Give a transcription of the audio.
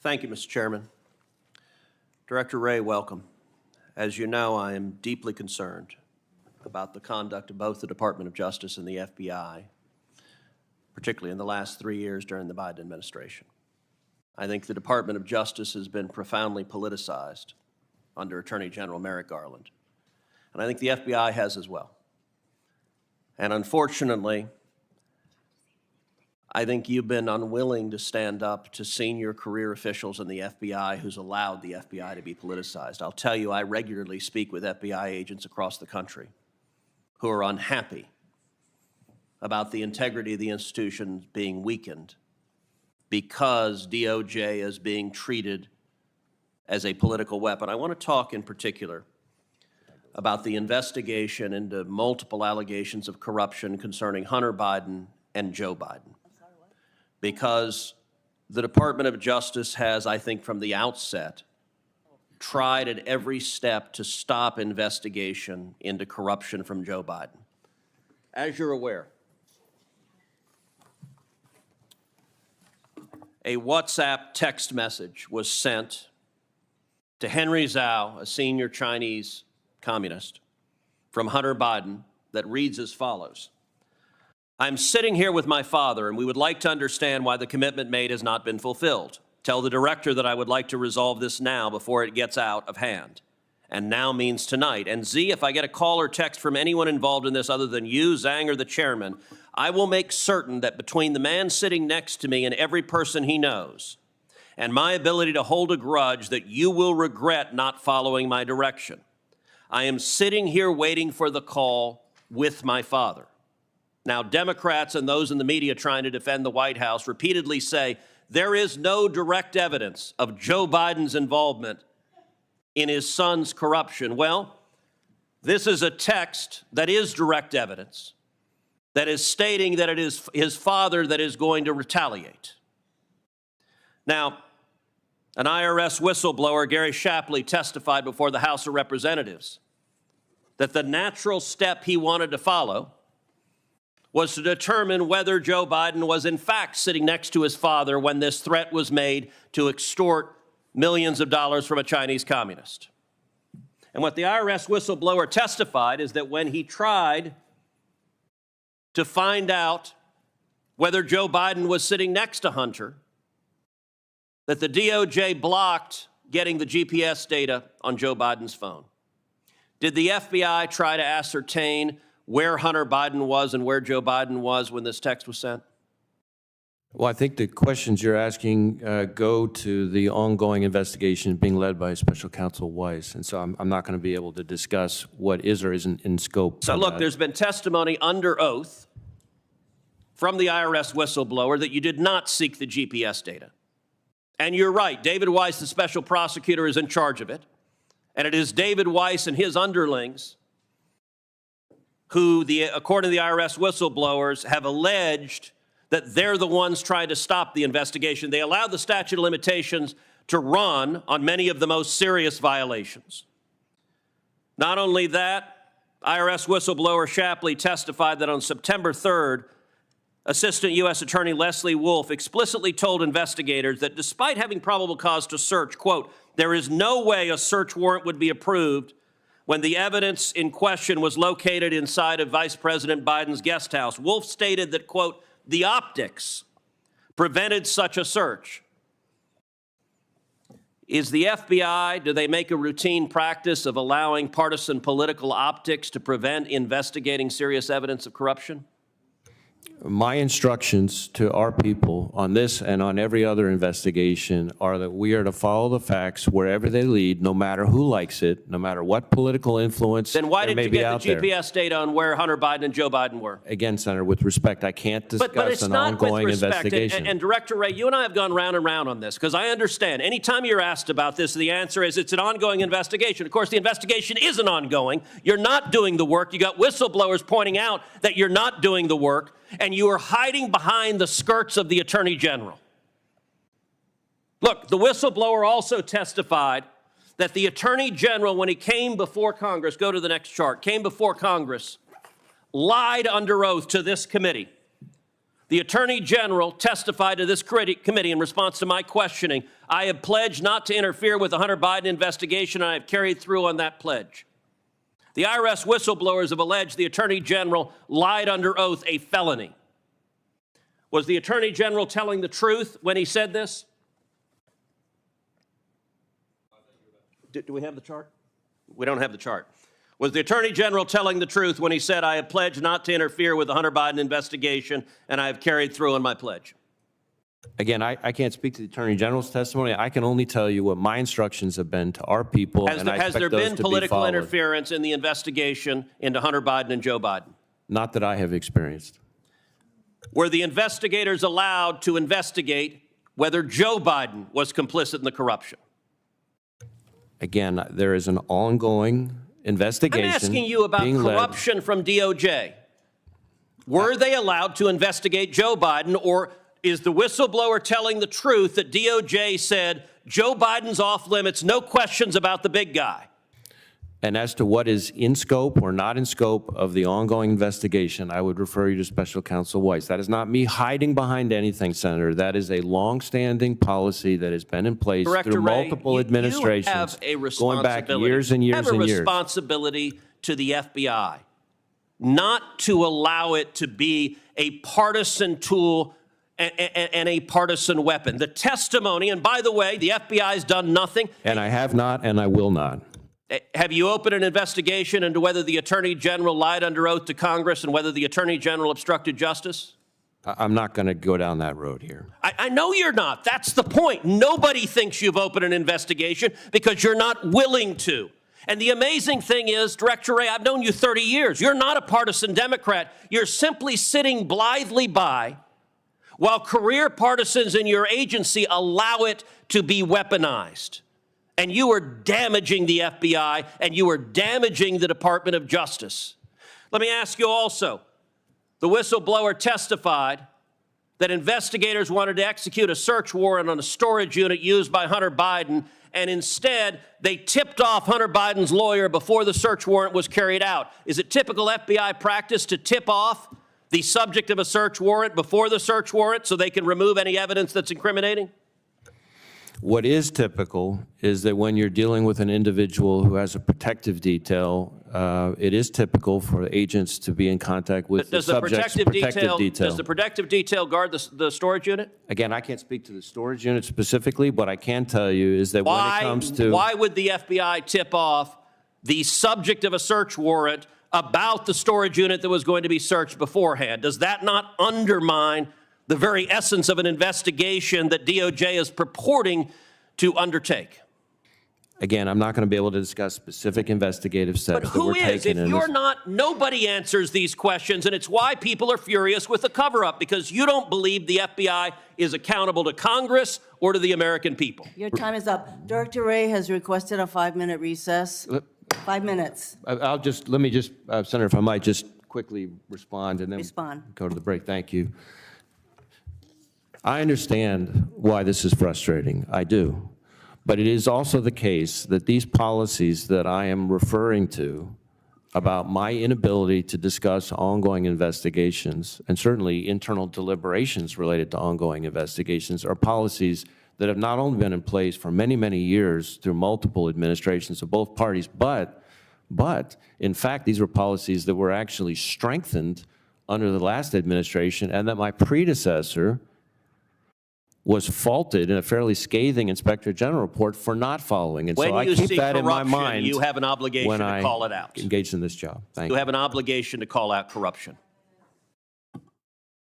Thank you, Mr. Chairman. Director Wray, welcome. As you know, I am deeply concerned about the conduct of both the Department of Justice and the FBI, particularly in the last 3 years during the Biden administration. I think the Department of Justice has been profoundly politicized under Attorney General Merrick Garland, and I think the FBI has as well. And unfortunately, I think you've been unwilling to stand up to senior career officials in the FBI who's allowed the FBI to be politicized. I'll tell you, I regularly speak with FBI agents across the country who are unhappy about the integrity of the institution being weakened because DOJ is being treated as a political weapon. I want to talk in particular about the investigation into multiple allegations of corruption concerning Hunter Biden and Joe Biden, because the Department of Justice has, I think, from the outset, tried at every step to stop investigation into corruption from Joe Biden. As you're aware, a WhatsApp text message was sent to Henry Zhao, a senior Chinese communist, from Hunter Biden that reads as follows: I'm sitting here with my father, and we would like to understand why the commitment made has not been fulfilled. Tell the director that I would like to resolve this now before it gets out of hand. And now means tonight. And Z, if I get a call or text from anyone involved in this other than you, Zhang, or the chairman, I will make certain that between the man sitting next to me and every person he knows, and my ability to hold a grudge, that you will regret not following my direction. I am sitting here waiting for the call with my father. Now, Democrats and those in the media trying to defend the White House repeatedly say there is no direct evidence of Joe Biden's involvement in his son's corruption. Well, this is a text that is direct evidence that is stating that it is his father that is going to retaliate. Now, an IRS whistleblower, Gary Shapley, testified before the House of Representatives that the natural step he wanted to follow was to determine whether Joe Biden was in fact sitting next to his father when this threat was made to extort millions of dollars from a Chinese communist. And what the IRS whistleblower testified is that when he tried to find out whether Joe Biden was sitting next to Hunter, that the DOJ blocked getting the GPS data on Joe Biden's phone. Did the FBI try to ascertain where Hunter Biden was and where Joe Biden was when this text was sent? Well, I think the questions you're asking go to the ongoing investigation being led by Special Counsel Weiss, and so I'm not going to be able to discuss what is or isn't in scope. So look, there's been testimony under oath from the IRS whistleblower that you did not seek the GPS data. And you're right, David Weiss, the special prosecutor, is in charge of it. And it is David Weiss and his underlings who, according to the IRS whistleblowers, have alleged that they're the ones trying to stop the investigation. They allowed the statute of limitations to run on many of the most serious violations. Not only that, IRS whistleblower Shapley testified that on September 3rd, Assistant U.S. Attorney Leslie Wolf explicitly told investigators that despite having probable cause to search, quote, there is no way a search warrant would be approved when the evidence in question was located inside of Vice President Biden's guest house. Wolf stated that, quote, the optics prevented such a search. Is the FBI, do they make a routine practice of allowing partisan political optics to prevent investigating serious evidence of corruption? My instructions to our people on this and on every other investigation are that we are to follow the facts wherever they lead, no matter who likes it, no matter what political influence there may be out there. Then why did you get the GPS data on where Hunter Biden and Joe Biden were? Again, Senator, with respect, I can't discuss an ongoing investigation. And Director Wray, you and I have gone round and round on this because I understand anytime you're asked about this, the answer is it's an ongoing investigation. Of course, the investigation isn't ongoing. You're not doing the work. You got whistleblowers pointing out that you're not doing the work, and you are hiding behind the skirts of the Attorney General. Look, the whistleblower also testified that the Attorney General, when he came before Congress, go to the next chart, came before Congress, lied under oath to this committee The Attorney General testified to this committee in response to my questioning. I have pledged not to interfere with the Hunter Biden investigation, and I have carried through on that pledge. The IRS whistleblowers have alleged the Attorney General lied under oath, a felony. Was the Attorney General telling the truth when he said this? Do we have the chart? We don't have the chart. Was the Attorney General telling the truth when he said, I have pledged not to interfere with the Hunter Biden investigation, and I have carried through on my pledge? Again, I can't speak to the Attorney General's testimony. I can only tell you what my instructions have been to our people, and I Has expect there those been to be political followed. interference in the investigation into Hunter Biden and Joe Biden? Not that I have experienced. Were the investigators allowed to investigate whether Joe Biden was complicit in the corruption? Again, there is an ongoing investigation. I'm asking you about being led. corruption from DOJ. Were they allowed to investigate Joe Biden, or is the whistleblower telling the truth that DOJ said Joe Biden's off limits, no questions about the big guy? And as to what is in scope or not in scope of the ongoing investigation, I would refer you to Special Counsel Weiss. That is not me hiding behind anything, Senator. That is a longstanding policy that has been in place Director through Wray, multiple administrations, you have a going back years and years and years. years. Have a responsibility to the FBI, not to allow it to be a partisan tool and a partisan weapon. The testimony, and by the way, the FBI has done nothing. And I have not, and I will not. Have you opened an investigation into whether the Attorney General lied under oath to Congress and whether the Attorney General obstructed justice? I'm not going to go down that road here. I know you're not. That's the point. Nobody thinks you've opened an investigation because you're not willing to. And the amazing thing is, Director Wray, I've known you 30 years. You're not a partisan Democrat. You're simply sitting blithely by while career partisans in your agency allow it to be weaponized. And you are damaging the FBI, and you are damaging the Department of Justice. Let me ask you also, the whistleblower testified that investigators wanted to execute a search warrant on a storage unit used by Hunter Biden, and instead they tipped off Hunter Biden's lawyer before the search warrant was carried out. Is it typical FBI practice to tip off the subject of a search warrant before the search warrant so they can remove any evidence that's incriminating? What is typical is that when you're dealing with an individual who has a protective detail, it is typical for agents to be in contact with the subject's protective detail. Does the protective detail guard the storage unit? Again, I can't speak to the storage unit specifically. What I can tell you is that when it comes to... Why would the FBI tip off the subject of a search warrant about the storage unit that was going to be searched beforehand? Does that not undermine the very essence of an investigation that DOJ is purporting to undertake? Again, I'm not going to be able to discuss specific investigative steps But that we're who is? taking. If you're not, nobody answers these questions, and it's why people are furious with the cover-up, because you don't believe the FBI is accountable to Congress or to the American people. Your time is up. Director Wray has requested a 5-minute recess. 5 minutes. Let me just, Senator, if I might just quickly respond and then go to the break. Thank you. I understand why this is frustrating. I do. But it is also the case that these policies that I am referring to about my inability to discuss ongoing investigations, and certainly internal deliberations related to ongoing investigations, are policies that have not only been in place for many, many years through multiple administrations of both parties, but in fact, these were policies that were actually strengthened under the last administration, and that my predecessor was faulted in a fairly scathing Inspector General report for not following. And so I keep that in my mind you have an obligation when to I call it out. engage in this job. Thank you. You have an obligation to call out corruption.